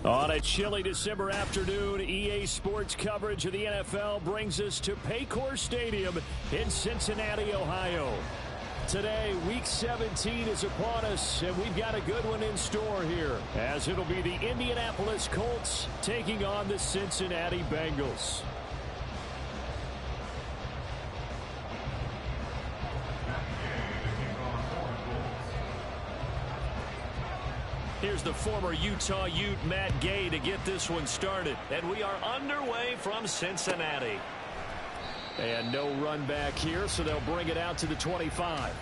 On a chilly December afternoon, EA Sports coverage of the NFL brings us to Paycor Stadium in Cincinnati, Ohio. Today, Week 17 is upon us, and we've got a good one in store here, as it'll be the Indianapolis Colts taking on the Cincinnati Bengals. Here's the former Utah Ute, Matt Gay, to get this one started. And we are underway from Cincinnati. And no run back here, so they'll bring it out to the 25.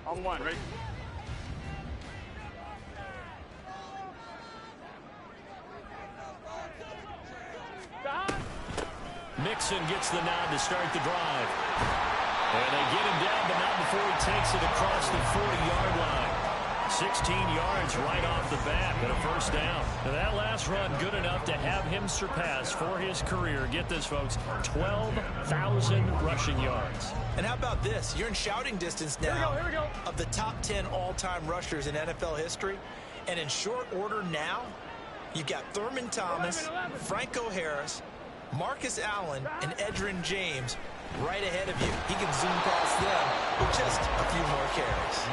On one, ready? Mixon gets the nod to start the drive. And they get him down, but not before he takes it across the 40-yard line. 16 yards right off the bat and a first down. Now that last run good enough to have him surpass for his career, get this folks, 12,000 rushing yards. And how about this? You're in shouting distance now Here we go. of the top 10 all-time rushers in NFL history. And in short order now, you've got Thurman Thomas, 11. Franco Harris, Marcus Allen, and Edgerrin James right ahead of you. He can zoom past them with just a few more carries.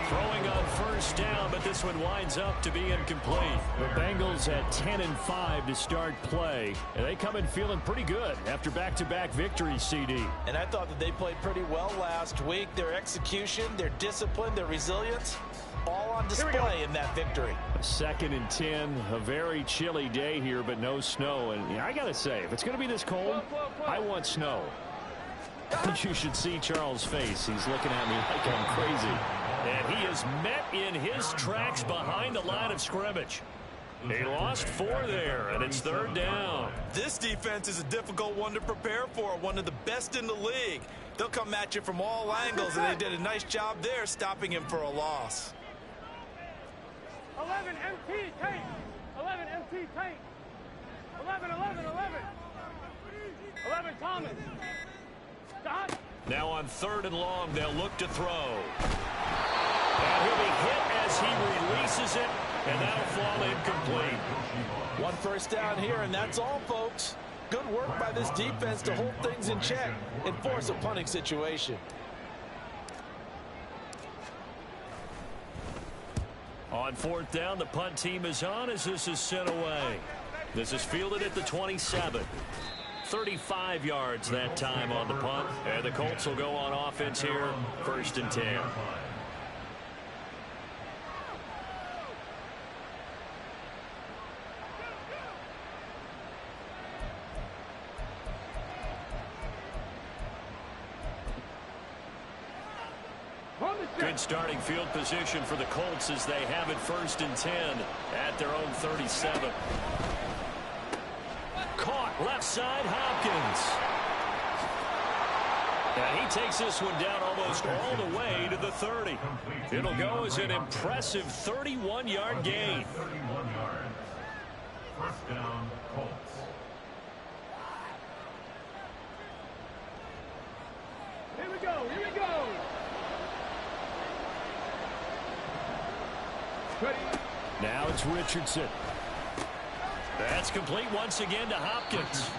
Throwing on first down, but this one winds up to be incomplete. The Bengals at 10-5 to start play. And they come in feeling pretty good after back-to-back victories, CD. And I thought that they played pretty well last week. Their execution, their discipline, their resilience, all on display in that victory. 2nd and 10, a very chilly day here, but no snow. And I got to say, if it's going to be this cold, I want snow. You should see Charles' face. He's looking at me like I'm crazy. And he is met in his tracks behind the line of scrimmage. He lost 4 there, and it's 3rd down. This defense is a difficult one to prepare for, one of the best in the league. They'll come at you from all angles, and they did a nice job there stopping him for a loss. 11 MT tank. 11 MT tank. 11. 11 Thomas. Stop. Now on 3rd and long, they'll look to throw. And he'll be hit as he releases it, and that'll fall incomplete. One first down here, and that's all, folks. Good work by this defense to hold things in check and force a punting situation. On 4th down, the punt team is on as this is sent away. This is fielded at the 27. 35 yards that time on the punt. And the Colts will go on offense here, 1st and 10. Good starting field position for the Colts as they have it 1st and 10 at their own 37. Caught left side, Hopkins. And he takes this one down almost all the way to the 30. It'll go as an impressive 31-yard gain. 1st down, Colts. Here we go. Now it's Richardson. That's complete once again to Hopkins.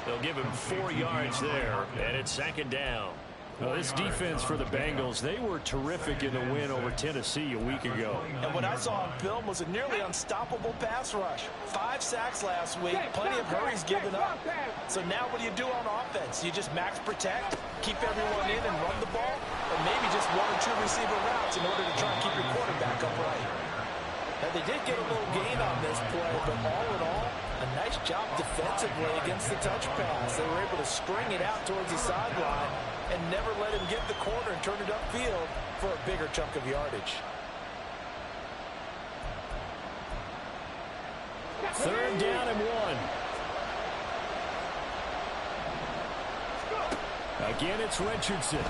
They'll give him 4 yards there, and it's 2nd down. Well, this defense for the Bengals, they were terrific in the win over Tennessee a week ago. And what I saw on film was a nearly unstoppable pass rush. 5 sacks last week, plenty of hurries given up. So now what do you do on offense? You just max protect, keep everyone in and run the ball, or maybe just 1 or 2 receiver routes in order to try and keep your quarterback upright. Now they did get a little gain on this play, but all in all, a nice job defensively against the touch pass. They were able to string it out towards the sideline and never let him get the corner and turn it upfield for a bigger chunk of yardage. 3rd down and 1. Again, it's Richardson.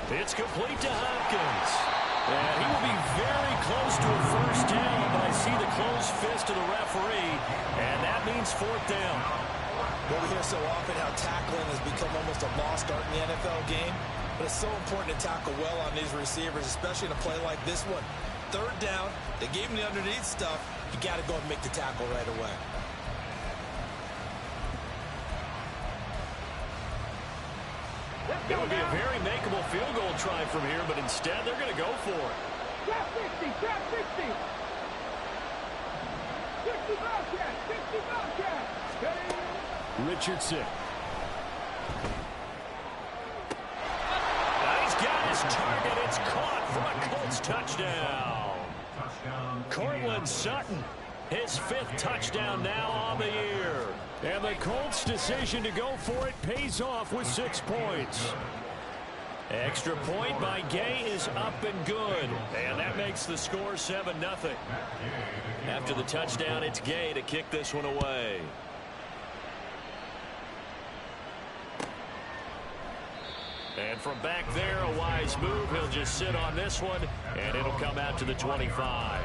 It's complete to Hopkins. And he will be very close to a first down, but I see the closed fist of the referee, and that means 4th down. Well, we hear so often how tackling has become almost a lost art in the NFL game, but it's so important to tackle well on these receivers, especially in a play like this one. Third down, they gave him the underneath stuff. You got to go and make the tackle right away. It would be a very makeable field goal try from here, but instead they're going to go for it. Trap 60, trap 60. 60 Bobcat, 60 Bobcat. Richardson. He's got his target. It's caught for a Colts touchdown. Cortland Sutton, his 5th touchdown now on the year. And the Colts' decision to go for it pays off with 6 points. Extra point by Gay is up and good. And that makes the score 7-0. After the touchdown, it's Gay to kick this one away. And from back there, a wise move. He'll just sit on this one, and it'll come out to the 25.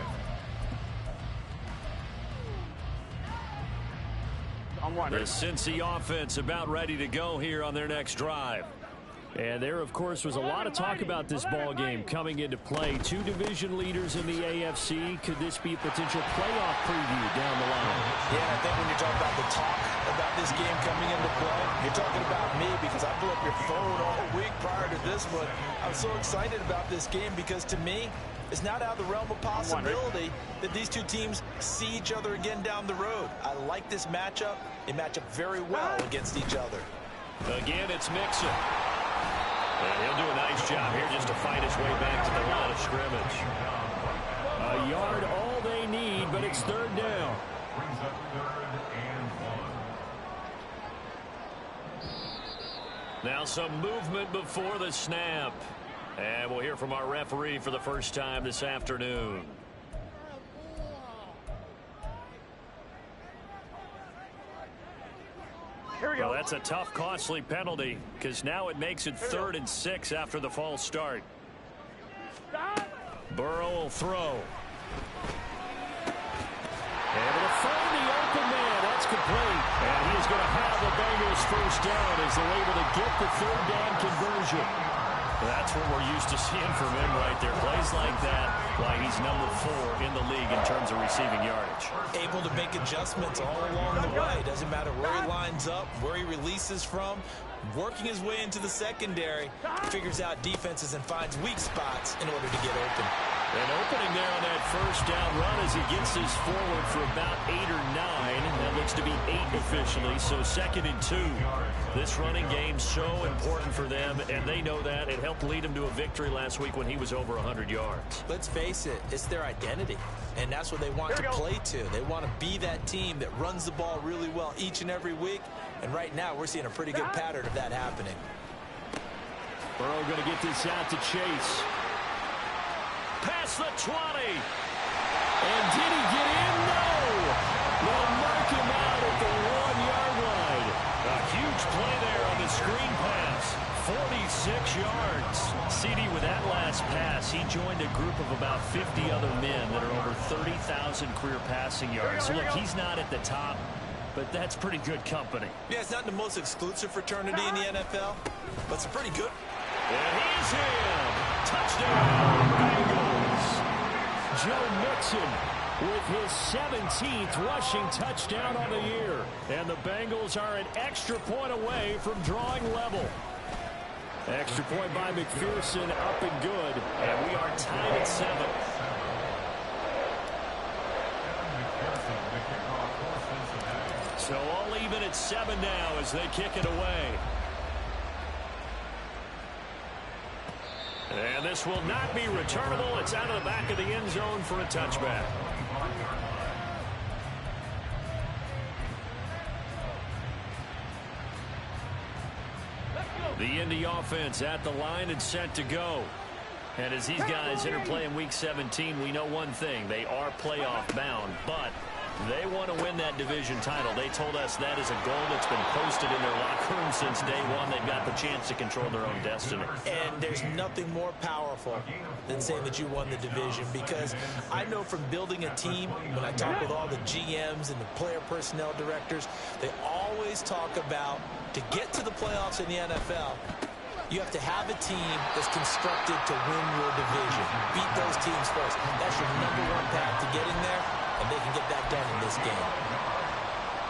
The Cincy offense about ready to go here on their next drive. And there, of course, was a lot of talk about this ball game coming into play. 2 division leaders in the AFC. Could this be a potential playoff preview down the line? Yeah, I think when you talk about the talk about this game coming into play, you're talking about me because I blew up your phone all week prior to this one. I'm so excited about this game because to me, it's not out of the realm of possibility that these 2 teams see each other again down the road. I like this matchup. They match up very well against each other. Again, it's Mixon. And he'll do a nice job here just to fight his way back to the line of scrimmage. A yard all they need, but it's 3rd down. Brings up 3rd and 1. Now some movement before the snap. And we'll hear from our referee for the first time this afternoon. Well, that's a tough, costly penalty because now it makes it 3rd and 6 after the false start. Burrow will throw. Able to find the open man. That's complete. And he's going to have the Bengals first down as they're able to get the 3rd down conversion. That's what we're used to seeing from him right there. Plays like that, why he's number 4 in the league in terms of receiving yardage. Able to make adjustments all along the way. Doesn't matter where he lines up, where he releases from. Working his way into the secondary, figures out defenses and finds weak spots in order to get open. An opening there on that first down run as he gets this forward for about 8 or 9. That looks to be 8 officially, so 2nd and 2. This running game so important for them, and they know that. It helped lead them to a victory last week when he was over 100 yards. Let's face it, it's their identity, and that's what they want to play to. They want to be that team that runs the ball really well each and every week, and right now we're seeing a pretty good pattern of that happening. Burrow going to get this out to Chase. Past the 20. And did he get in? No. They'll mark him out at the 1-yard line. A huge play there on the screen pass. 46 yards. CD, with that last pass, he joined a group of about 50 other men that are over 30,000 career passing yards. So look, he's not at the top, but that's pretty good company. Yeah, it's not the most exclusive fraternity in the NFL, but it's pretty good. And he's in. Touchdown, Bengals. Joe Mixon with his 17th rushing touchdown on the year. And the Bengals are an extra point away from drawing level. Extra point by McPherson, up and good. And we are tied at 7. So all even at 7 now as they kick it away. And this will not be returnable. It's out of the back of the end zone for a touchback. The Indy offense at the line and set to go. And as these guys interplay in Week 17, we know one thing. They are playoff bound, but They want to win that division title. They told us that is a goal that's been posted in their locker room since day one. They've got the chance to control their own destiny. And there's nothing more powerful than saying that you won the division, because I know from building a team, when I talk with all the GMs and the player personnel directors, they always talk about, to get to the playoffs in the NFL, you have to have a team that's constructed to win your division. Beat those teams first. That's your #1 path to getting there, and they can get that done in this game.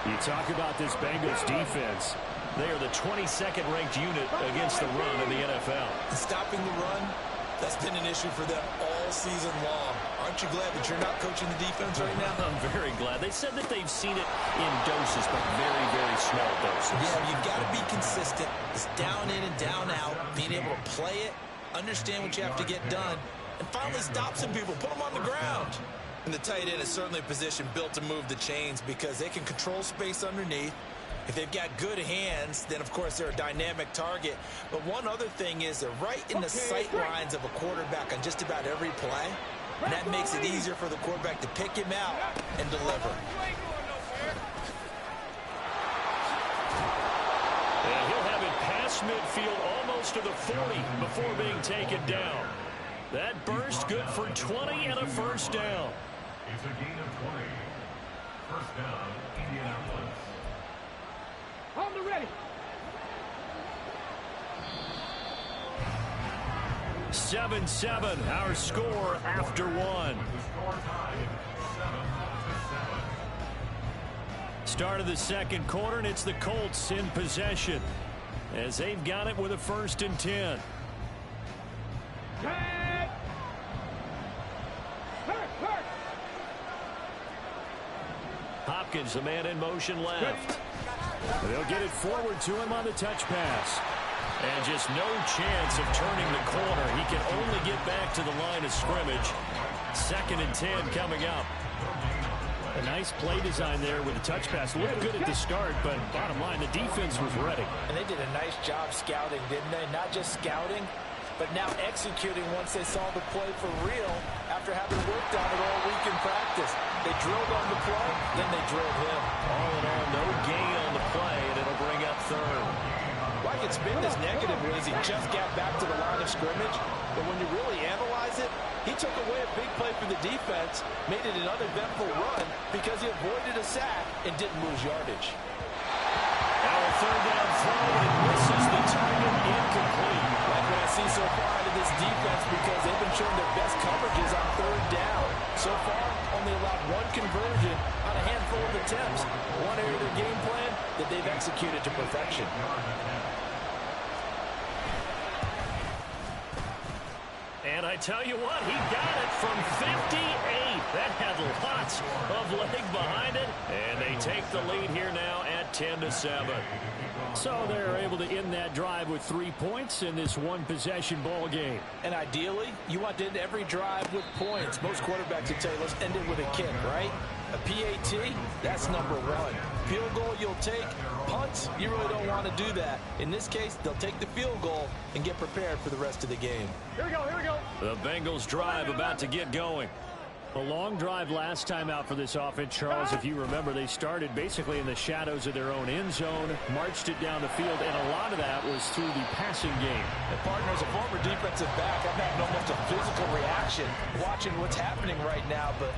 You talk about this Bengals defense. They are the 22nd ranked unit against the run in the NFL. And stopping the run, that's been an issue for them all season long. Aren't you glad that you're not coaching the defense right now? I'm very glad. They said that they've seen it in doses, but very, very small doses. Yeah, you've got to be consistent. It's down in and down out, being able to play it, understand what you have to get done, and finally stop some people, put them on the ground. And the tight end is certainly a position built to move the chains, because they can control space underneath. If they've got good hands, then, of course, they're a dynamic target. But one other thing is they're right in the sight lines of a quarterback on just about every play. And that makes it easier for the quarterback to pick him out and deliver. And he'll have it past midfield almost to the 40 before being taken down. That burst good for 20 and a first down. It's a gain of 20. First down, Indianapolis. On the ready. 7-7, our score after one. The score tied 7-7. Start of the second quarter, and it's the Colts in possession as they've got it with a 1st and 10. Tag. Hurt. Hopkins, the man in motion left. They'll get it forward to him on the touch pass. And just no chance of turning the corner. He can only get back to the line of scrimmage. 2nd and 10 coming up. A nice play design there with the touch pass. Looked good at the start, but bottom line, the defense was ready. And they did a nice job scouting, didn't they? Not just scouting, but now executing once they saw the play for real after having worked on it all week in practice. They drilled on the play, then they drilled him. All in all, no gain on the play, and it'll bring up 3rd. Why it's been this negative is he just got back to the line of scrimmage, but when you really analyze it, he took away a big play for the defense, made it an uneventful run because he avoided a sack and didn't lose yardage. Now a 3rd down throw, and it misses the target, incomplete. Like what I see so far out of this defense, because they've been showing their best coverages on 3rd down. So far, only allowed 1 conversion on a handful of attempts. One area of their game plan that they've executed to perfection. And I tell you what, he got it from 58. That had lots of leg behind it. And they take the lead here now at 10-7. So they're able to end that drive with 3 points in this one-possession ball game. And ideally, you want to end every drive with points. Most quarterbacks would tell you, let's end it with a kick, right? A PAT, that's #1. Field goal you'll take. Punts, you really don't want to do that. In this case, they'll take the field goal and get prepared for the rest of the game. Here we go. The Bengals drive about to get going. A long drive last time out for this offense, Charles. If you remember, they started basically in the shadows of their own end zone, marched it down the field, and a lot of that was through the passing game. And partner, as a former defensive back, I'm having almost a physical reaction watching what's happening right now, but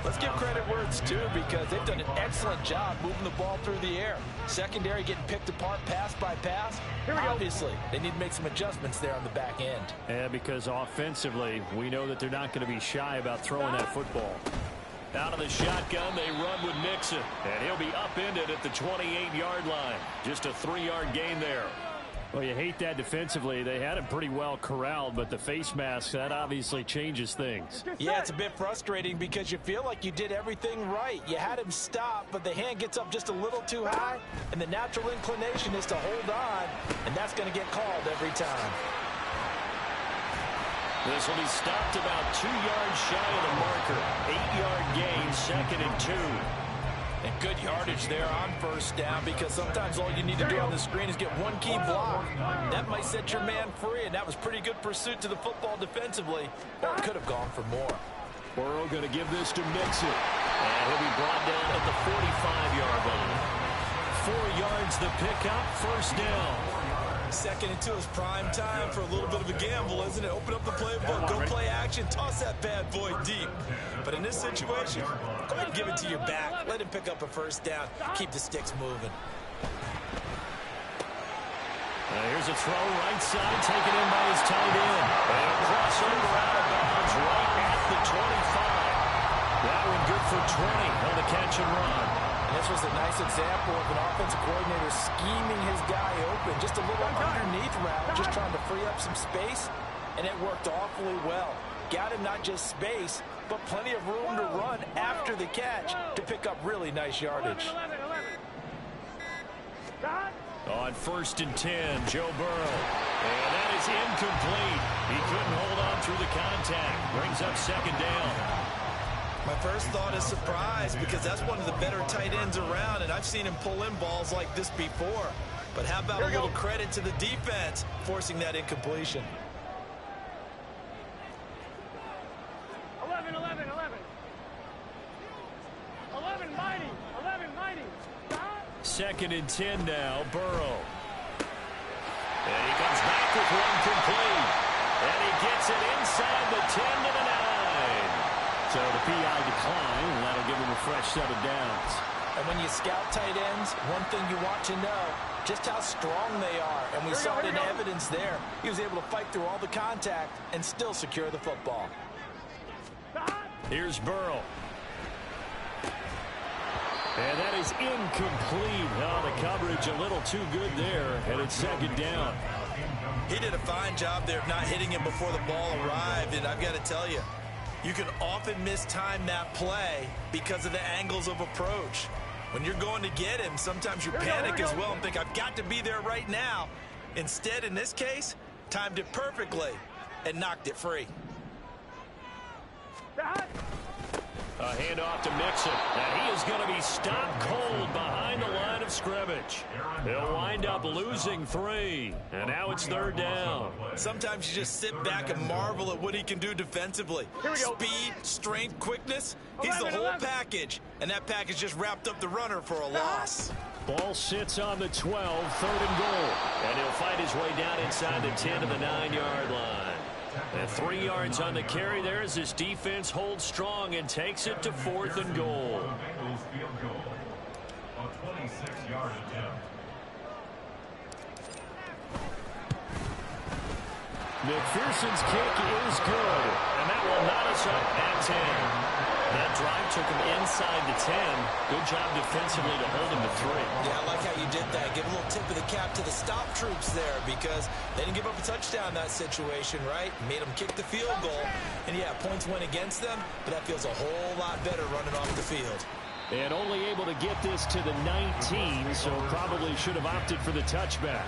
let's give credit where it's due, because they've done an excellent job moving the ball through the air. Secondary getting picked apart pass by pass. Here we go. Obviously, they need to make some adjustments there on the back end. Yeah, because offensively, we know that they're not going to be shy about throwing that football. Out of the shotgun, they run with Mixon, and he'll be upended at the 28-yard line. Just a 3-yard gain there. Well, you hate that defensively. They had him pretty well corralled, but the face mask, that obviously changes things. Yeah, it's a bit frustrating because you feel like you did everything right. You had him stop, but the hand gets up just a little too high, and the natural inclination is to hold on, and that's going to get called every time. This will be stopped about 2 yards shy of the marker. 8-yard gain, 2nd and 2. And good yardage there on first down, because sometimes all you need to do on the screen is get one key block. That might set your man free, and that was pretty good pursuit to the football defensively, or it could have gone for more. Burrow going to give this to Mixon. And he'll be brought down at the 45-yard line. 4 yards the pickup, first down. Second and 2 is prime time for a little bit of a gamble, isn't it? Open up the playbook, go play action, toss that bad boy deep. But in this situation, go ahead and give it to your back. Let him pick up a first down. Keep the sticks moving. Here's a throw right side, taken in by his tight end. And a crossover out of bounds right at the 25. That one good for 20 on the catch and run. And this was a nice example of an offensive coordinator scheming his guy open. Just a little underneath route, just trying to free up some space. And it worked awfully well. Got him not just space, but plenty of room to run after the catch to pick up really nice yardage. 11. On 1st and 10, Joe Burrow. And that is incomplete. He couldn't hold on through the contact. Brings up second down. My first thought is surprise, because that's one of the better tight ends around, and I've seen him pull in balls like this before. But how about a little credit to the defense forcing that incompletion? 11. 11 mighty. 11 mighty. 2nd and 10 now, Burrow. And he comes back with one complete. And he gets it inside the 10 to the 9. So the PI decline, and that'll give him a fresh set of downs. And when you scout tight ends, one thing you want to know, just how strong they are. And we saw it in evidence there. He was able to fight through all the contact and still secure the football. Here's Burrow. And that is incomplete. Oh, the coverage a little too good there, and it's second down. He did a fine job there of not hitting him before the ball arrived, and I've got to tell you, you can often mistime that play because of the angles of approach. When you're going to get him, sometimes you panic as well and think, I've got to be there right now. Instead, in this case, timed it perfectly and knocked it free. A handoff to Mixon, and he is going to be stopped cold behind the line of scrimmage. They'll wind up losing 3, and now it's 3rd down. Sometimes you just sit back and marvel at what he can do defensively. Speed, strength, quickness, he's the whole package, and that package just wrapped up the runner for a loss. Ball sits on the 12, 3rd and goal, and he'll fight his way down inside the 10 to the 9-yard line. And 3 yards on the carry there as this defense holds strong and takes it to 4th and goal. Bengals field goal. A 26-yard attempt. McPherson's kick is good, and that will knot us up at 10. That drive took him inside the 10. Good job defensively to hold him to 3. Yeah, I like how you did that. Give a little tip of the cap to the stop troops there, because they didn't give up a touchdown in that situation, right? Made them kick the field goal. And yeah, points went against them, but that feels a whole lot better running off the field. And only able to get this to the 19, so probably should have opted for the touchback.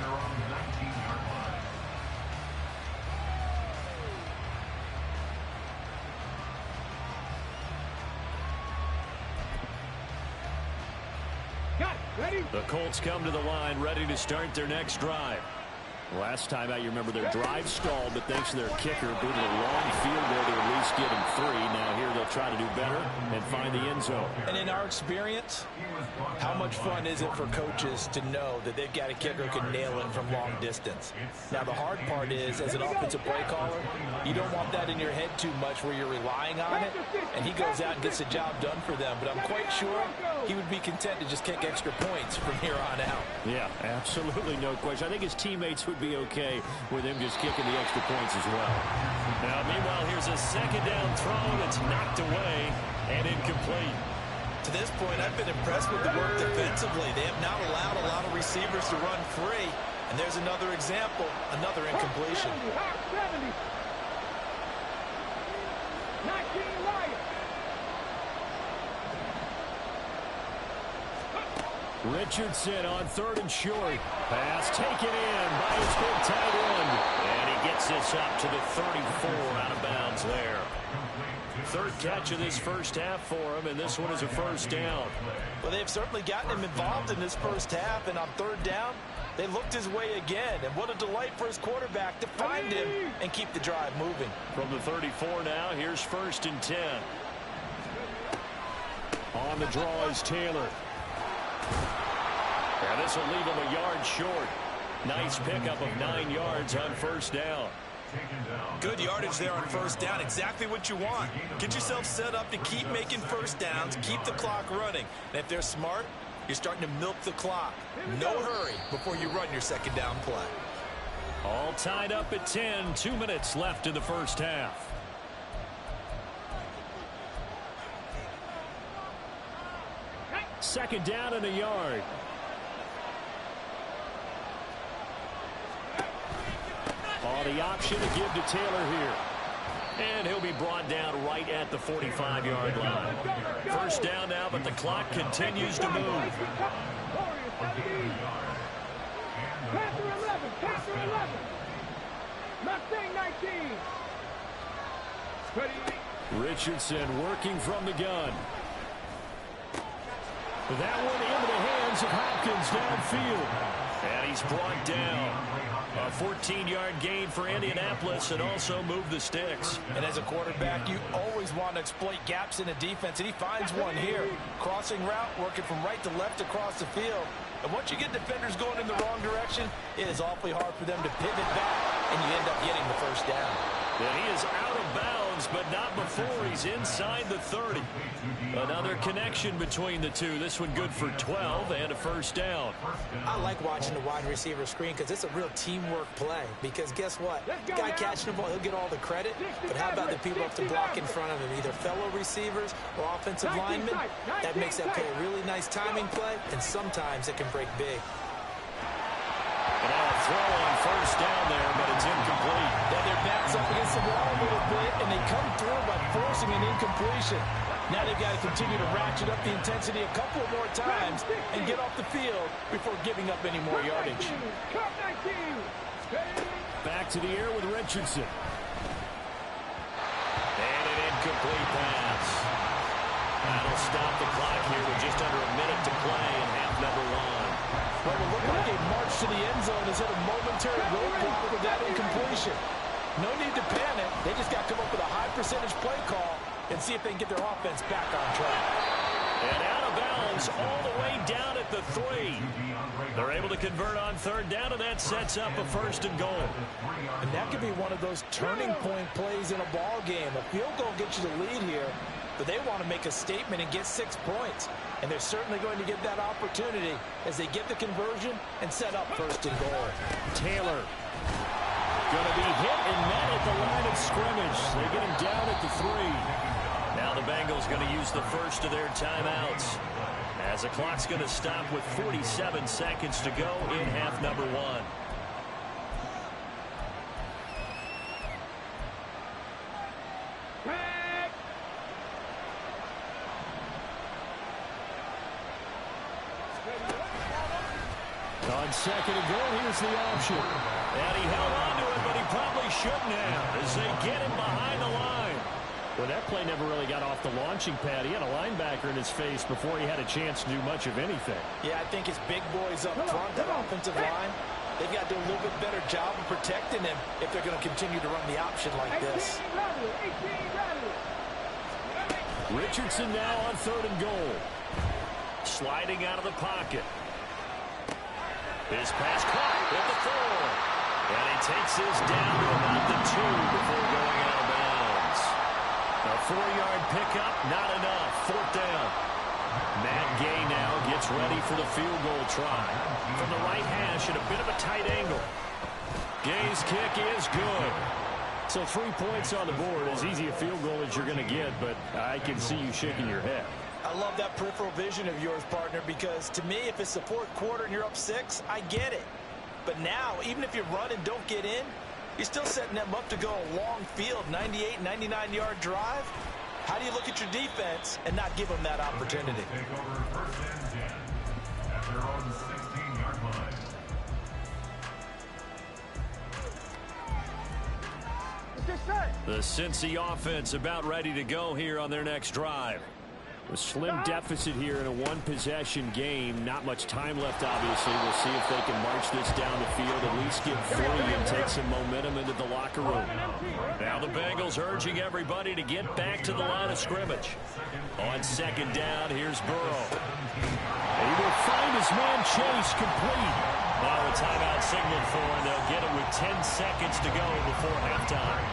The Colts come to the line ready to start their next drive. Last time out, you remember their drive stalled, but thanks to their kicker being a long field goal to at least get him 3. Now here they'll try to do better and find the end zone. And in our experience, how much fun is it for coaches to know that they've got a kicker who can nail it from long distance? Now the hard part is, as an offensive play caller, you don't want that in your head too much where you're relying on it, and he goes out and gets the job done for them. But I'm quite sure he would be content to just kick extra points from here on out. Yeah, absolutely no question. I think his teammates would be okay with him just kicking the extra points as well. Now, meanwhile, here's a second down throw that's knocked away and incomplete. To this point, I've been impressed with the work defensively. They have not allowed a lot of receivers to run free. And there's another example, another incompletion. 70. 19 Lions. Richardson on 3rd and short. Pass taken in by his big tight end. And he gets this up to the 34 out of bounds there. 3rd catch of this first half for him, and this one is a first down. Well, they've certainly gotten him involved in this first half, and on 3rd down, they looked his way again. And what a delight for his quarterback to find him and keep the drive moving. From the 34 now, here's 1st and 10. On the draw is Taylor. And this will leave him a yard short. Nice pickup of 9 yards on first down. Good yardage there on first down. Exactly what you want. Get yourself set up to keep making first downs, keep the clock running. And if they're smart, you're starting to milk the clock. No hurry before you run your second down play. All tied up at 10. 2 minutes left in the first half. Second down and a yard. On the option to give to Taylor here. And he'll be brought down right at the 45-yard line. First down now, but the clock continues to move. Panther 11, Panther 11. Mustang 19. Richardson working from the gun. That one into the hands of Hopkins downfield. And he's brought down. A 14-yard gain for Indianapolis and also move the sticks. And as a quarterback, you always want to exploit gaps in the defense, and he finds one here. Crossing route, working from right to left across the field. And once you get defenders going in the wrong direction, it is awfully hard for them to pivot back, and you end up getting the first down. And he is out of bounds, but not before he's inside the 30. Another connection between the two. This one good for 12 and a first down. I like watching the wide receiver screen because it's a real teamwork play. Because guess what? Guy catching the ball, he'll get all the credit. But how about the people up to block in front of him, either fellow receivers or offensive linemen? That makes that play a really nice timing play, and sometimes it can break big. And now a throw on first down there, but it's incomplete. Now their back's up against the wall a little bit, and they come through by forcing an incompletion. Now they've got to continue to ratchet up the intensity a couple more times and get off the field before giving up any more yardage. Back to the air with Richardson. And an incomplete pass. That'll stop the clock here with just under a minute to play in half number 1. Well, it looked like a march to the end zone has hit a momentary roadblock with that incompletion. No need to panic. They just got to come up with a high percentage play call and see if they can get their offense back on track. And out of bounds all the way down at the 3. They're able to convert on third down, and that sets up a first and goal. And that could be one of those turning point plays in a ball game. A field goal gets you the lead here, but they want to make a statement and get 6 points. And they're certainly going to get that opportunity as they get the conversion and set up first and goal. Taylor going to be hit and met at the line of scrimmage. They get him down at the 3. Now the Bengals going to use the first of their timeouts, as the clock's going to stop with 47 seconds to go in half number 1. On second and goal, here's the option. And he held on to it, but he probably shouldn't have, as they get him behind the line. Well, that play never really got off the launching pad. He had a linebacker in his face before he had a chance to do much of anything. Yeah, I think his big boys up front, that offensive line, they've got to do a little bit better job of protecting him if they're going to continue to run the option like this. Richardson now on third and goal. Sliding out of the pocket. His pass caught at the 4. And he takes this down to about the 2 before going out of bounds. A 4-yard pickup, not enough. Fourth down. Matt Gay now gets ready for the field goal try. From the right hash at a bit of a tight angle. Gay's kick is good. So 3 points on the board, as easy a field goal as you're going to get, but I can see you shaking your head. I love that peripheral vision of yours, partner, because to me, if it's the fourth quarter and you're up 6, I get it. But now, even if you run and don't get in, you're still setting them up to go a long field, 98, 99-yard drive. How do you look at your defense and not give them that opportunity? Take over first and 10 at their own 16-yard line. The Cincy offense about ready to go here on their next drive. A slim deficit here in a one-possession game. Not much time left, obviously. We'll see if they can march this down the field, at least get 3 and take some momentum into the locker room. Now the Bengals urging everybody to get back to the line of scrimmage. On second down, here's Burrow. And he will find his man Chase complete. Now a timeout signaled for, and they'll get it with 10 seconds to go before halftime.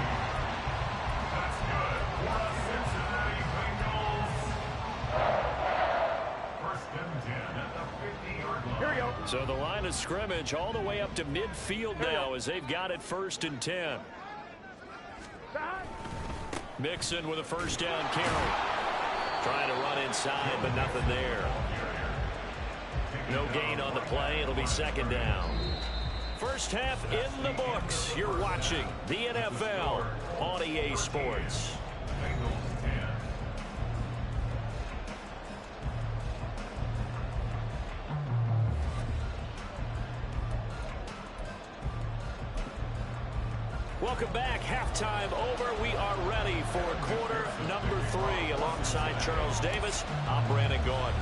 So the line of scrimmage all the way up to midfield now as they've got it 1st and 10. Mixon with a first down carry. Trying to run inside, but nothing there. No gain on the play. It'll be 2nd down. First half in the books. You're watching the NFL on EA Sports. Welcome back. Halftime over. We are ready for quarter number 3. Alongside Charles Davis, I'm Brandon Gordon.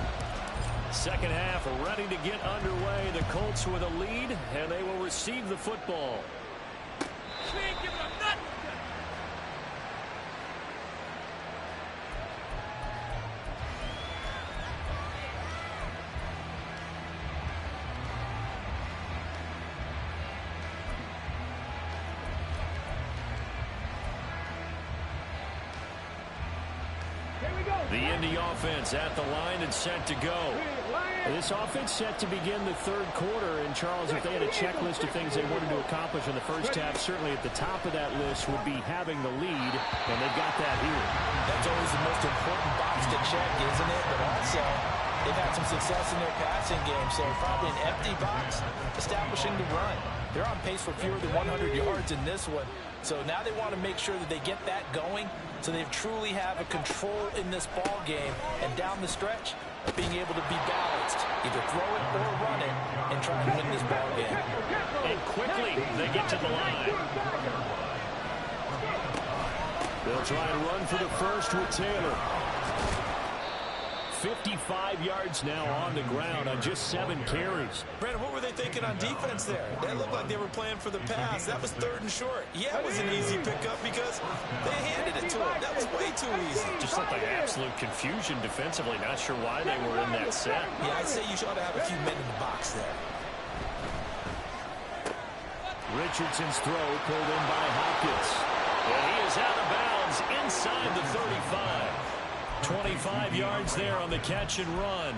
Second half ready to get underway. The Colts with a lead, and they will receive the football. We ain't giving up nothing. The Indy offense at the line and set to go. This offense set to begin the 3rd quarter. And, Charles, if they had a checklist of things they wanted to accomplish in the first half, certainly at the top of that list would be having the lead, and they've got that here. That's always the most important box to check, isn't it? But also, they've had some success in their passing game, so probably an empty box establishing the run. They're on pace for fewer than 100 yards in this one. So now they want to make sure that they get that going so they truly have a control in this ball game. And down the stretch, being able to be balanced, either throw it or run it, and try and win this ball game. And quickly they get to the line. They'll try and run for the first with Taylor. 55 yards now on the ground on just 7 carries. Brandon, what were they thinking on defense there? They looked like they were playing for the pass. That was 3rd and short. Yeah, it was an easy pickup because they handed it to him. That was way too easy. Just looked like absolute confusion defensively. Not sure why they were in that set. Yeah, I'd say you should have a few men in the box there. Richardson's throw pulled in by Hopkins. And he is out of bounds inside the 35. 25 yards there on the catch and run.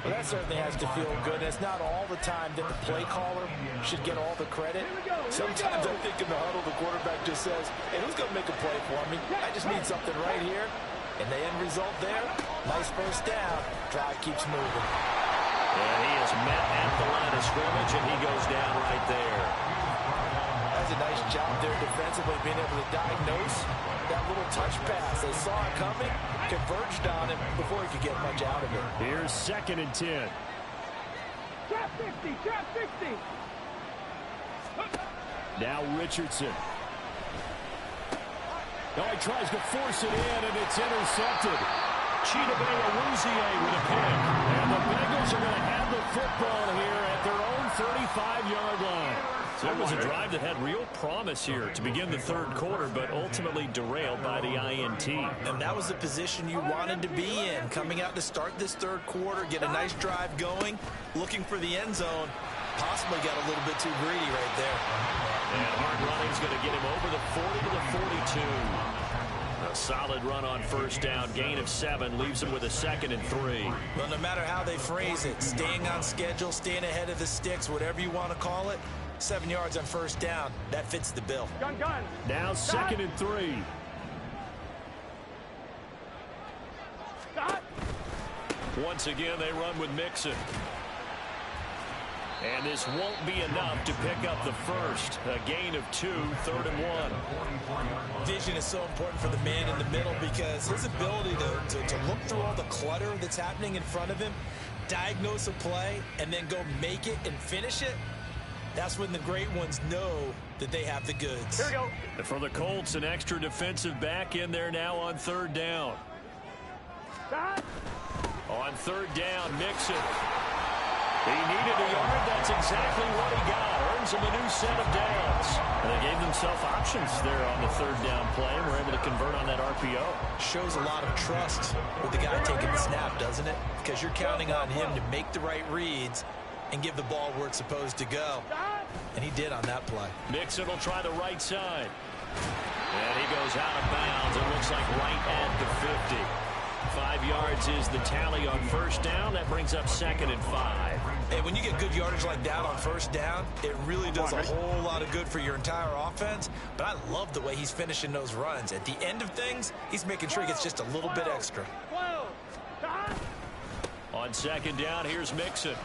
Well, that certainly has to feel good. It's not all the time that the play caller should get all the credit. Sometimes I think in the huddle, the quarterback just says, hey, who's going to make a play for me? I just need something right here. And the end result there, nice first down. Drive keeps moving. And he is met at the line of scrimmage, and he goes down right there. That's a nice job there defensively, being able to diagnose that little touch pass. They saw it coming, converged on him before he could get much out of it. Here's 2nd and 10. Trap 50, trap 50. Now Richardson. Now he tries to force it in, and it's intercepted. Chidobe Awuzie with a pick. And the Bengals are going to have the football here at their own 35-yard line. So it was a drive that had real promise here to begin the 3rd quarter, but ultimately derailed by the INT. And that was the position you wanted to be in, coming out to start this 3rd quarter, get a nice drive going, looking for the end zone. Possibly got a little bit too greedy right there. And hard running is going to get him over the 40 to the 42. A solid run on first down, gain of 7, leaves him with a 2nd and 3. Well, no matter how they phrase it, staying on schedule, staying ahead of the sticks, whatever you want to call it, 7 yards on first down, that fits the bill. Gun. Now 2nd and 3. Stop. Once again, they run with Mixon. And this won't be enough to pick up the first. A gain of 2, 3rd and 1. Vision is so important for the man in the middle because his ability to look through all the clutter that's happening in front of him, diagnose a play, and then go make it and finish it, that's when the great ones know that they have the goods. Here we go. And for the Colts, an extra defensive back in there now on 3rd down. Stop. On third down, Mixon. He needed a yard. That's exactly what he got. Earns him a new set of downs. And they gave themselves options there on the third down play and were able to convert on that RPO. Shows a lot of trust with the guy taking the snap, doesn't it? Because you're counting on him to make the right reads and give the ball where it's supposed to go. And he did on that play. Mixon will try the right side. And he goes out of bounds. It looks like right at the 50. 5 yards is the tally on first down. That brings up 2nd and 5. Hey, when you get good yardage like that on first down, it really does a whole lot of good for your entire offense. But I love the way he's finishing those runs. At the end of things, he's making sure he gets just a little bit extra. On 2nd down, here's Mixon.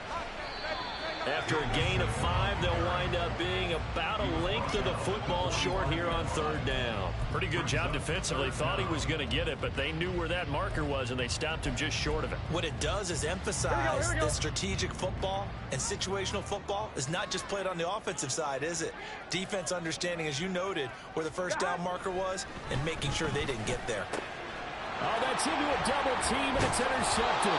After a gain of 5, they'll wind up being about a length of the football short here on 3rd down. Pretty good job defensively. Thought he was going to get it, but they knew where that marker was, and they stopped him just short of it. What it does is emphasize that strategic football and situational football is not just played on the offensive side, is it? Defense understanding, as you noted, where the first down marker was and making sure they didn't get there. Oh, that's into a double team, and it's intercepted.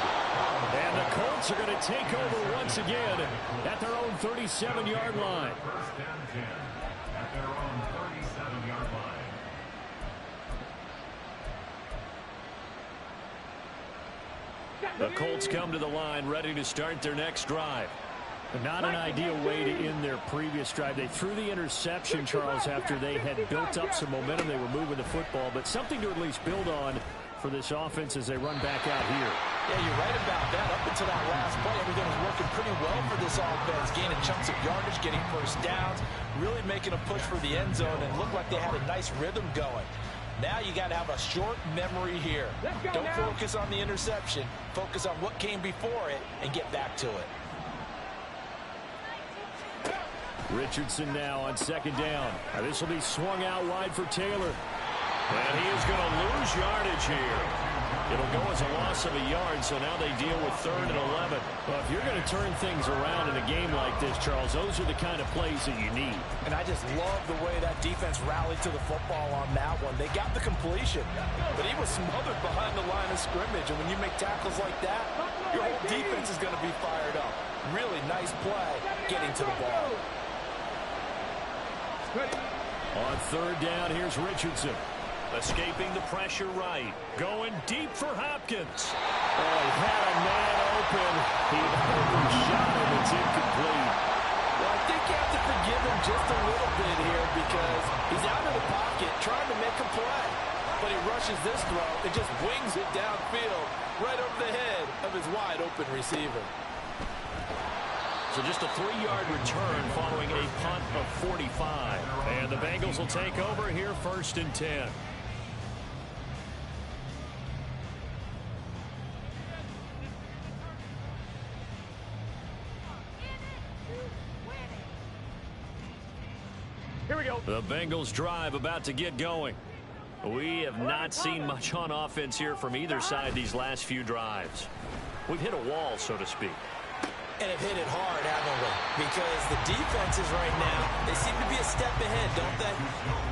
And the Colts are going to take over once again at their own 37-yard line. First down 10 at their own 37-yard line. The Colts come to the line ready to start their next drive. Not an ideal way to end their previous drive. They threw the interception, Charles, after they had built up some momentum. They were moving the football, but something to at least build on for this offense as they run back out here. Yeah, you're right about that. Up until that last play, everything was working pretty well for this offense, gaining chunks of yardage, getting first downs, really making a push for the end zone, and looked like they had a nice rhythm going. Now you got to have a short memory here. Don't focus on the interception. Focus on what came before it and get back to it. Richardson now on 2nd down. This will be swung out wide for Taylor. And he is going to lose yardage here. It'll go as a loss of a yard, so now they deal with 3rd and 11. Well, if you're going to turn things around in a game like this, Charles, those are the kind of plays that you need. And I just love the way that defense rallied to the football on that one. They got the completion, but he was smothered behind the line of scrimmage. And when you make tackles like that, your whole defense is going to be fired up. Really nice play getting to the ball. On 3rd down, here's Richardson. Escaping the pressure right. Going deep for Hopkins. Oh, he had a man open. He overshot him. It's incomplete. Well, I think you have to forgive him just a little bit here because he's out of the pocket trying to make a play. But he rushes this throw and just wings it downfield right over the head of his wide open receiver. So just a 3-yard return following a punt of 45. And the Bengals will take over here 1st and 10. Here we go. The Bengals drive about to get going. We have not seen much on offense here from either side these last few drives. We've hit a wall, so to speak. And have hit it hard, haven't we? Because the defenses right now, they seem to be a step ahead, don't they?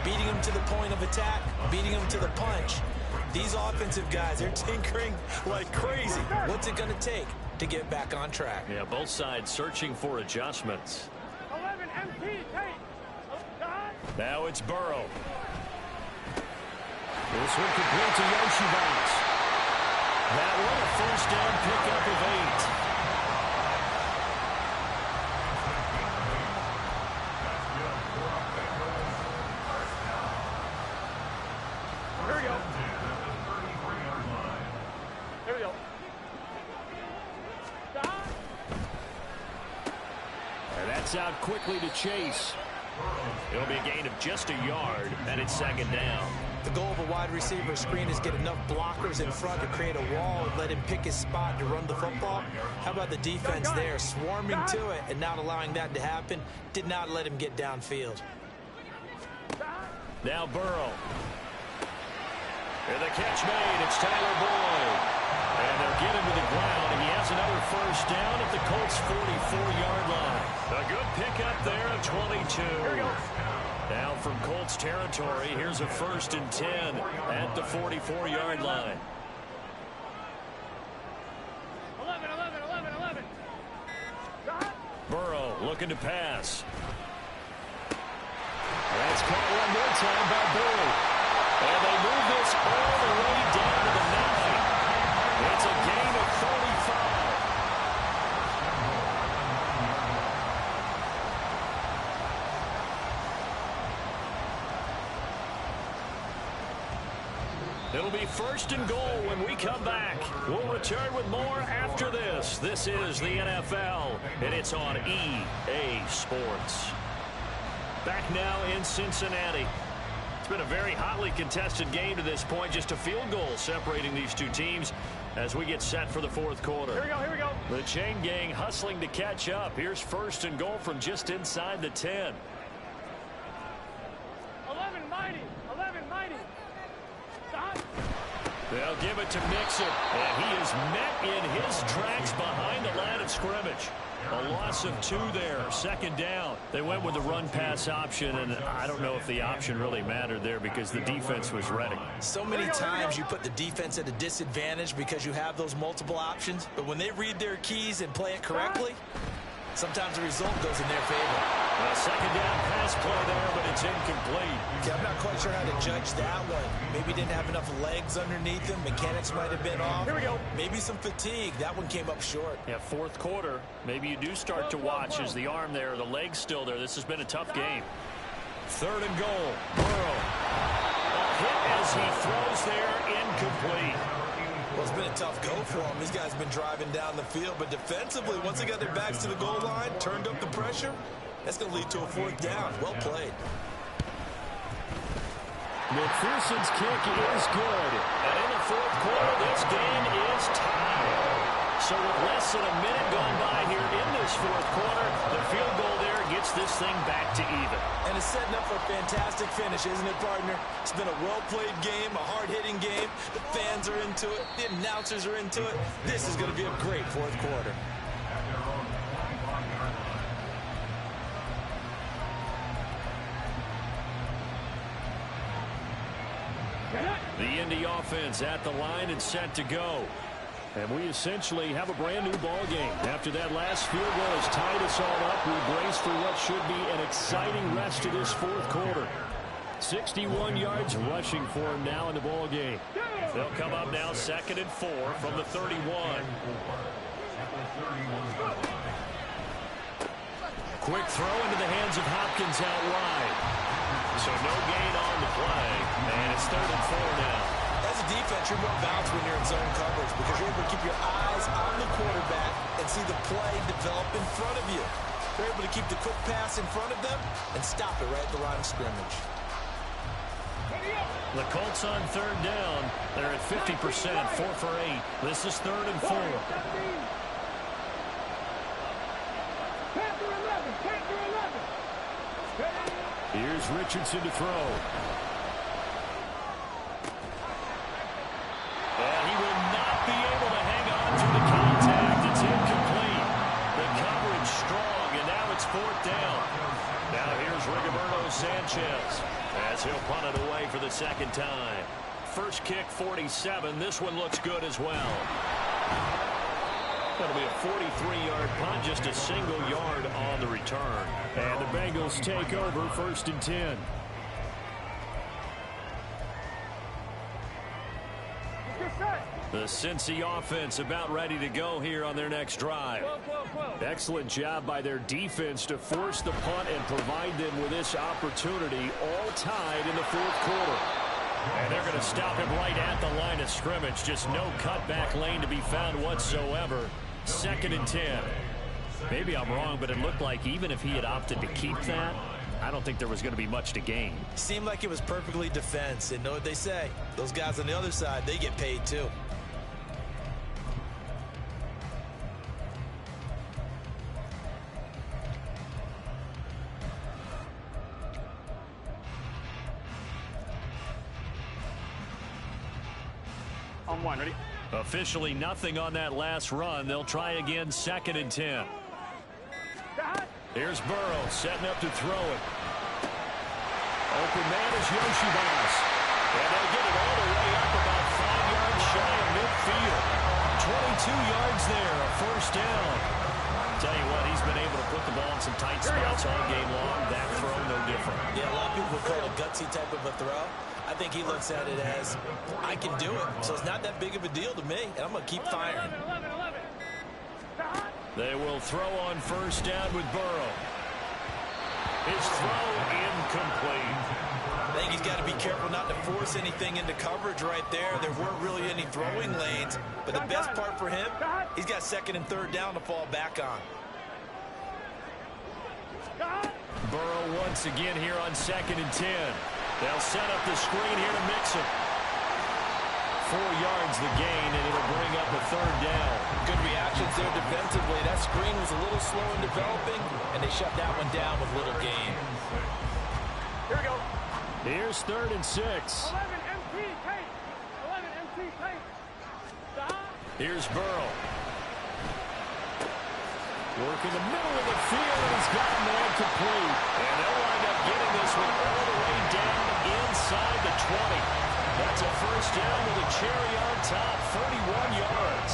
Beating them to the point of attack, beating them to the punch. These offensive guys, they're tinkering like crazy. What's it going to take to get back on track? Yeah, both sides searching for adjustments. 11 MT, take. Now it's Burrow. This one complete to Yoshibans. That one a first down pickup of 8. Out quickly to Chase. It'll be a gain of just a yard, and it's 2nd down. The goal of a wide receiver screen is get enough blockers in front to create a wall and let him pick his spot to run the football. How about the defense there, swarming to it and not allowing that to happen? Did not let him get downfield. Now Burrow. And the catch made. It's Tyler Boyd. And they'll get him to the ground, and he has another first down at the Colts' 44-yard line. A good pickup there at 22. Now from Colts territory, here's a 1st and 10 at the 44-yard line. looking to pass. That's caught one more time by Burrow. And they move this all the way down to the 9. It's a gain of 35. It'll be first and goal when we come back. We'll return with more after this. This is the NFL, and it's on EA Sports. Back now in Cincinnati. It's been a very hotly contested game to this point. Just a field goal separating these two teams as we get set for the fourth quarter. Here we go, here we go. The chain gang hustling to catch up. Here's first and goal from just inside the 10. 11 mighty, 11 mighty. Stop. They'll give it to Mixon, and he is met in his tracks behind the line of scrimmage. A loss of 2 there, second down. They went with the run-pass option, and I don't know if the option really mattered there because the defense was ready. So many times you put the defense at a disadvantage because you have those multiple options, but when they read their keys and play it correctly, sometimes the result goes in their favor. A second down pass play there, but it's incomplete. Okay, I'm not quite sure how to judge that one. Maybe didn't have enough legs underneath him. Mechanics might have been off. Here we go. Maybe some fatigue. That one came up short. Yeah, fourth quarter. Maybe you do start to watch as the arm there, the leg's still there. This has been a tough game. Third and goal. Burrow. A hit as he throws there, incomplete. Well, it's been a tough go for them. These guys have been driving down the field, but defensively, once they got their backs to the goal line, turned up the pressure, that's going to lead to a fourth down. Well played. McPherson's kick is good. And in the fourth quarter, this game is tied. So with less than a minute gone by here in this fourth quarter, the field goal there gets this thing back to even. And it's setting up for a fantastic finish, isn't it, partner? It's been a well-played game, a hard-hitting game. The fans are into it. The announcers are into it. This is going to be a great fourth quarter. The Indy offense at the line and set to go. And we essentially have a brand new ball game. After that last field goal has tied us all up, we brace for what should be an exciting rest of this fourth quarter. 61 yards rushing for him now in the ball game. They'll come up now 2nd and 4 from the 31. Quick throw into the hands of Hopkins out wide. So no gain on the play. And it's 3rd and 4 now. As a defense, you're more balanced when you're in zone coverage because you're able to keep your eyes on the quarterback and see the play develop in front of you. You're able to keep the quick pass in front of them and stop it right at the line of scrimmage. The Colts on 3rd down. They're at 50%, 4 for 8. This is 3rd and 4. Here's Richardson to throw. And he will not be able to hang on to the contact. It's incomplete. The coverage strong, and now it's 4th down. Now here's Rigoberto Sanchez as he'll punt it away for the 2nd time. First kick, 47. This one looks good as well. That'll be a 43-yard punt, just a single yard on the return. And the Bengals take over 1st and 10. The Cincy offense about ready to go here on their next drive. Excellent job by their defense to force the punt and provide them with this opportunity, all tied in the fourth quarter. And they're going to stop him right at the line of scrimmage. Just no cutback lane to be found whatsoever. 2nd and 10. Maybe I'm wrong, but it looked like even if he had opted to keep that, I don't think there was going to be much to gain. Seemed like it was perfectly defense. And know what they say? Those guys on the other side, they get paid too. On 1, ready? Officially nothing on that last run. They'll try again 2nd and 10. Here's Burrow setting up to throw it. Open man is Yoshibas. And they'll get it all the way up about 5 yards shy of midfield. 22 yards there, a 1st down. Tell you what, he's been able to put the ball in some tight spots all game long. That throw, no different. Yeah, a lot of people would call it a gutsy type of a throw. I think he looks at it as, I can do it, so it's not that big of a deal to me, and I'm going to keep firing. 11. They will throw on first down with Burrow. His throw incomplete. I think he's got to be careful not to force anything into coverage right there. There weren't really any throwing lanes, but the best part for him, he's got second and third down to fall back on. Burrow once again here on 2nd and 10. They'll set up the screen here to Mixon. 4 yards the gain, and it'll bring up a third down. Good reactions there defensively. That screen was a little slow in developing, and they shut that one down with little gain. Here we go. Here's 3rd and 6. 11 MT tape. 11 MT tape. Stop. Here's Burrow. Working the middle of the field, and he's gotten there complete. And they'll wind up getting this one all the way down inside the 20. That's a first down with a cherry on top, 31 yards.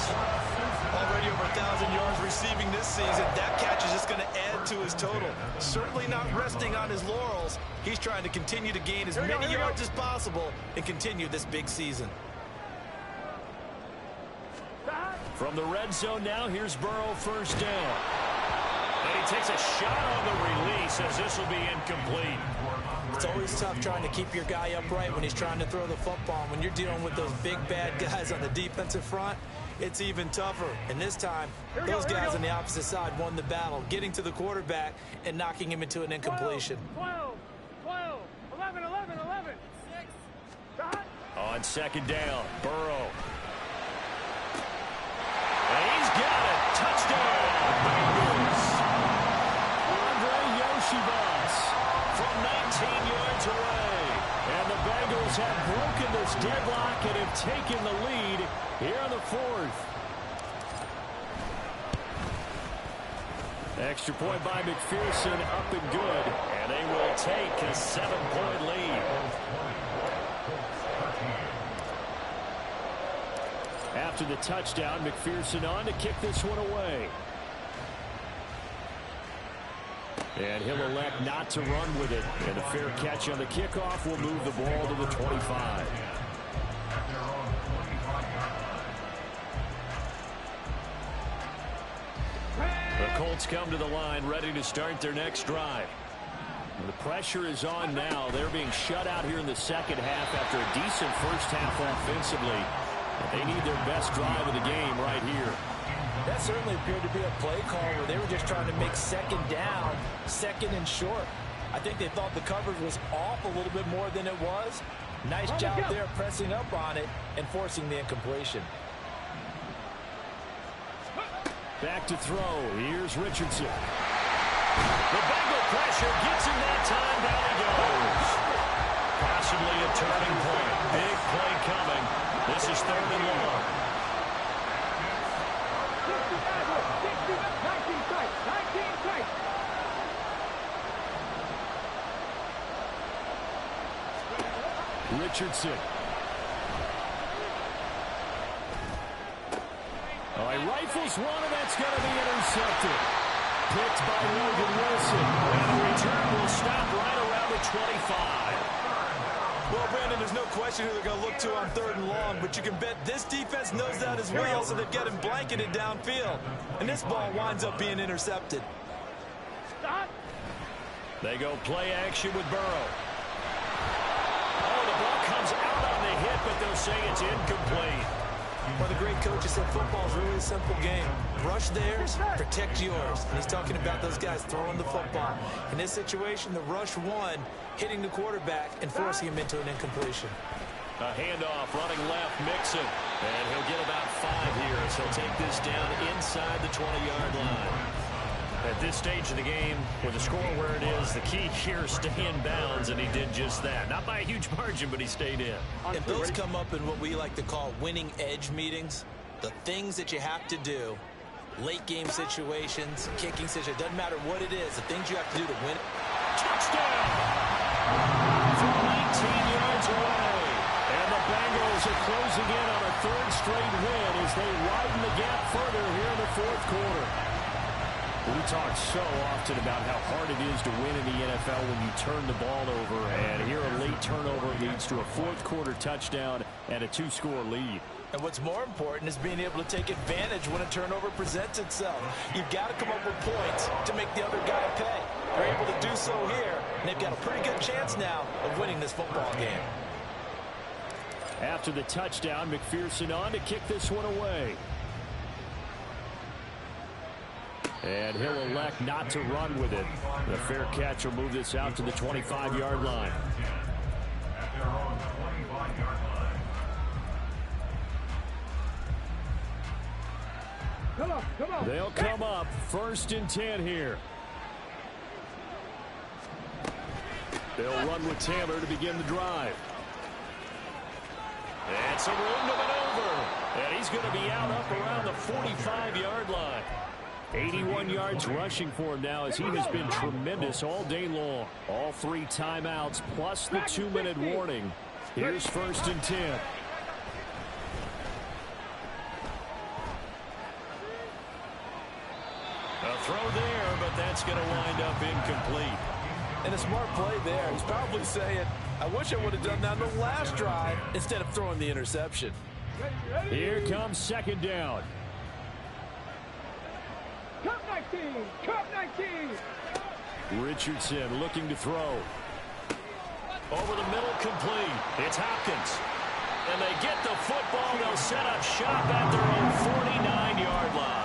Already over 1,000 yards receiving this season. That catch is just going to add to his total. Certainly not resting on his laurels. He's trying to continue to gain as many yards as possible and continue this big season. From the red zone now, here's Burrow, first down. And he takes a shot on the release as this will be incomplete. It's always tough trying to keep your guy upright when he's trying to throw the football. When you're dealing with those big, bad guys on the defensive front, it's even tougher. And this time, those guys on the opposite side won the battle, getting to the quarterback and knocking him into an incompletion. 12, 11. 6. Stop. On 2nd down, Burrow. And he's got it. Touchdown, Bengals. Andre Yoshibas from 19 yards away. And the Bengals have broken this deadlock and have taken the lead here in the 4th. Extra point by McPherson, up and good. And they will take a 7-point lead. After the touchdown, McPherson on to kick this one away. And he'll elect not to run with it. And a fair catch on the kickoff will move the ball to the 25. The Colts come to the line, ready to start their next drive. The pressure is on now. They're being shut out here in the second half after a decent first half offensively. They need their best drive of the game right here. That certainly appeared to be a play call where they were just trying to make second down, second and short. I think they thought the coverage was off a little bit more than it was. Nice job there pressing up on it and forcing the incompletion. Back to throw. Here's Richardson. The Bengal pressure gets him that time. Down he goes. Possibly a turning point. Big play coming. This is 3rd and long. 19 tight. Richardson. Oh, he rifles one, and that's going to be intercepted. Picked by Logan Wilson. And the return will stop right around the 25. Well, Brandon, there's no question who they're going to look to on 3rd and long, but you can bet this defense knows that as well, so they've got him blanketed downfield. And this ball winds up being intercepted. Stop. They go play action with Burrow. Oh, the ball comes out on the hit, but they'll say it's incomplete. One of the great coaches said football is really a simple game. Rush theirs, protect yours. And he's talking about those guys throwing the football. In this situation, the rush won, hitting the quarterback and forcing him into an incompletion. A handoff, running left, Mixon. And he'll get about 5 here as he'll take this down inside the 20-yard line. At this stage of the game, with the score where it is, the key here is stay in bounds, and he did just that. Not by a huge margin, but he stayed in. And those come up in what we like to call winning edge meetings. The things that you have to do, late game situations, kicking situations, doesn't matter what it is, the things you have to do to win it. Touchdown! From 19 yards away. And the Bengals are closing in on a 3rd straight win as they widen the gap further here in the 4th quarter. We talk so often about how hard it is to win in the NFL when you turn the ball over. And here a late turnover leads to a fourth-quarter touchdown and a 2-score lead. And what's more important is being able to take advantage when a turnover presents itself. You've got to come up with points to make the other guy pay. They're able to do so here, and they've got a pretty good chance now of winning this football game. After the touchdown, McPherson on to kick this one away. And he'll elect not to run with it. The fair catch will move this out to the 25-yard line. At their own 25-yard line. Come on. They'll come up 1st and 10 here. They'll run with Taylor to begin the drive. And some room to maneuver. And he's going to be out up around the 45-yard line. 81 yards rushing for him now as he has been tremendous all day long. All 3 timeouts plus the 2-minute warning. Here's 1st and 10. A throw there, but that's going to wind up incomplete. And a smart play there. He's probably saying, I wish I would have done that on the last drive instead of throwing the interception. Here comes 2nd down. Cup 19. Richardson looking to throw. Over the middle, complete. It's Hopkins. And they get the football. They'll set up shop at their own 49-yard line.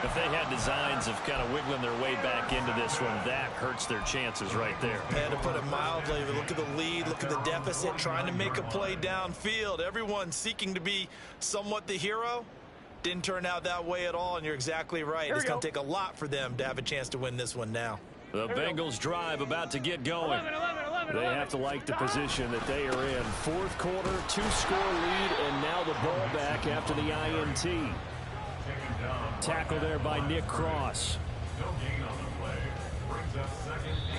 If they had designs of kind of wiggling their way back into this one, that hurts their chances right there. And to put it mildly, look at the lead, look at the deficit, trying to make a play downfield. Everyone seeking to be somewhat the hero. Didn't turn out that way at all, and you're exactly right. It's going to take a lot for them to have a chance to win this one now. The Bengals drive about to get going. 11. They have to like the position that they are in. 4th quarter, 2-score lead, and now the ball back after the INT. Tackle there by Nick Cross.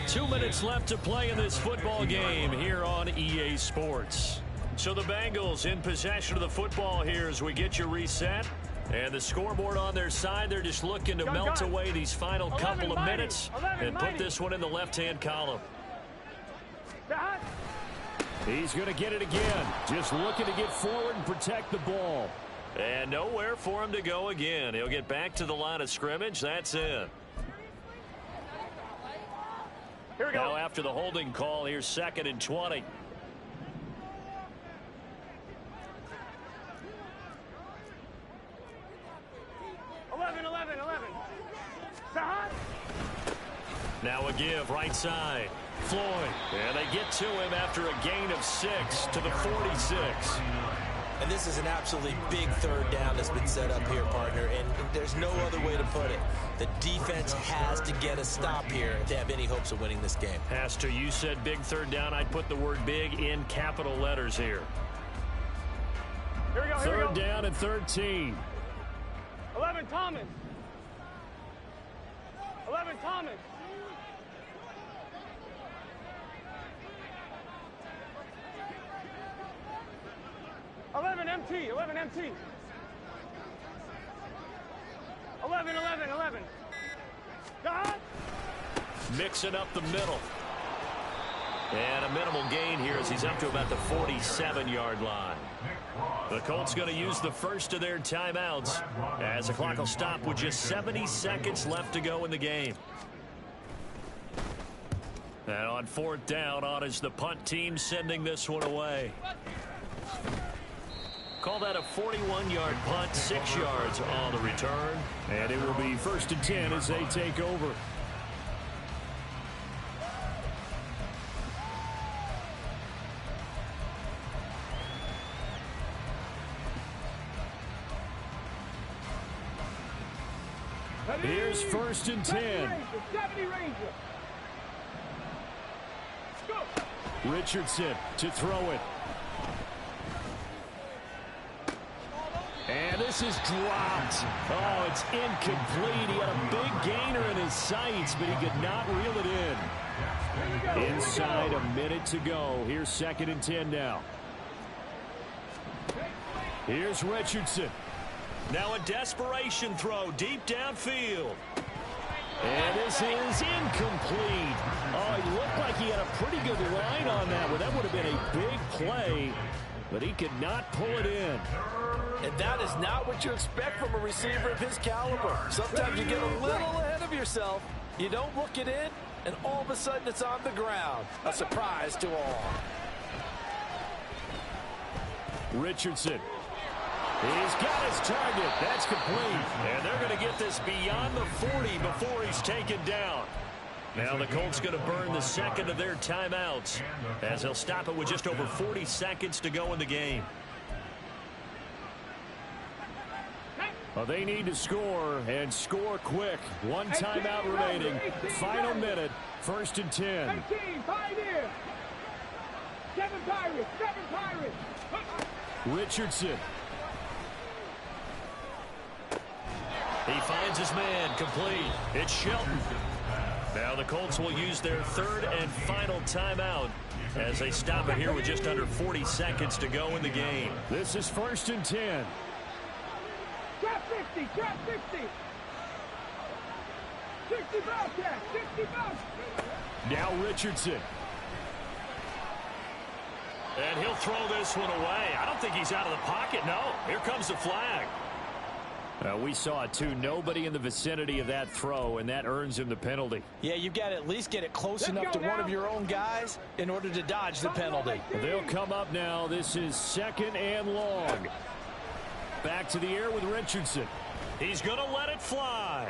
2 minutes left to play in this football game here on EA Sports. So the Bengals in possession of the football here as we get you reset. And the scoreboard on their side, they're just looking to melt away these final couple of minutes and put this one in the left-hand column. He's going to get it again. Just looking to get forward and protect the ball. And nowhere for him to go again. He'll get back to the line of scrimmage. That's it. Now after the holding call, here's 2nd and 20. Now a give, right side. Floyd. And they get to him after a gain of 6 to the 46. And this is an absolutely big 3rd down that's been set up here, partner, and there's no other way to put it. The defense has to get a stop here if they have any hopes of winning this game. Pastor, you said big 3rd down. I'd put the word big in capital letters here. Here we go. 3rd down and 13. 11 Thomas. 11 Thomas. 11 MT. 11 MT. 11. God. Mixing up the middle. And a minimal gain here as he's up to about the 47-yard line. The Colts going to use the first of their timeouts as the clock will stop with just 70 seconds left to go in the game. And on 4th down, on is the punt team sending this one away. Call that a 41-yard punt, 6 yards on the return. And it will be 1st and 10 as they take over. Here's 1st and 10. Richardson to throw it. And this is dropped. Oh, it's incomplete. He had a big gainer in his sights, but he could not reel it in. Inside a minute to go. Here's 2nd and 10 now. Here's Richardson. Now a desperation throw deep downfield. And this is incomplete. Oh, he looked like he had a pretty good line on that one. That would have been a big play, but he could not pull it in. And that is not what you expect from a receiver of his caliber. Sometimes you get a little ahead of yourself. You don't look it in, and all of a sudden it's on the ground. A surprise to all. Richardson. He's got his target. That's complete. And they're going to get this beyond the 40 before he's taken down. Now the Colts going to burn the second of their timeouts as they'll stop it with just over 40 seconds to go in the game. Well, they need to score and score quick. One timeout remaining. Final minute. 1st and 10. 18, Pioneers. 7 Pirates, 7 Pirates. Richardson. He finds his man, complete. It's Shelton. Now the Colts will use their 3rd and final timeout as they stop it here with just under 40 seconds to go in the game. This is 1st and 10. Trap 50, trap 50. 60 Bobcats, 60 Bobcats. Now Richardson. And he'll throw this one away. I don't think he's out of the pocket, no. Here comes the flag. We saw it, too. Nobody in the vicinity of that throw, and that earns him the penalty. Yeah, you've got to at least get it close enough to one of your own guys in order to dodge the penalty. They'll come up now. This is 2nd and long. Back to the air with Richardson. He's going to let it fly.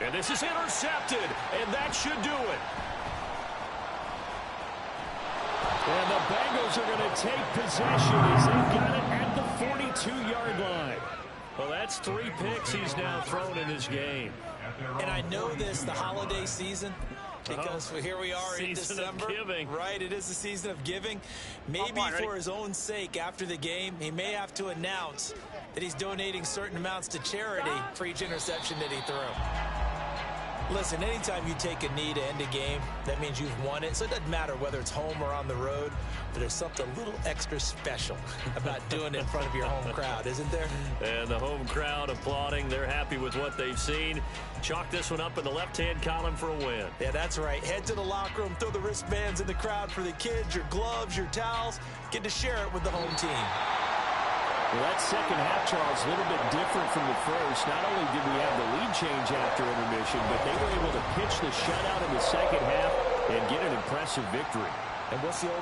And this is intercepted, and that should do it. And the Bengals are going to take possession as they've got it at the 42-yard line. Well, that's 3 picks he's now thrown in this game. And I know this, the holiday season, because here we are in December. Of giving. Right, it is the season of giving. Maybe for his own sake after the game, he may have to announce that he's donating certain amounts to charity for each interception that he threw. Listen, anytime you take a knee to end a game, that means you've won it. So it doesn't matter whether it's home or on the road, but there's something a little extra special about doing it in front of your home crowd, isn't there? And the home crowd applauding. They're happy with what they've seen. Chalk this one up in the left-hand column for a win. Yeah, that's right. Head to the locker room, throw the wristbands in the crowd for the kids, your gloves, your towels. Get to share it with the home team. Well, that second half, Charles, a little bit different from the first. Not only did we have the lead change after intermission, but they were able to pitch the shutout in the second half and get an impressive victory. And what's the old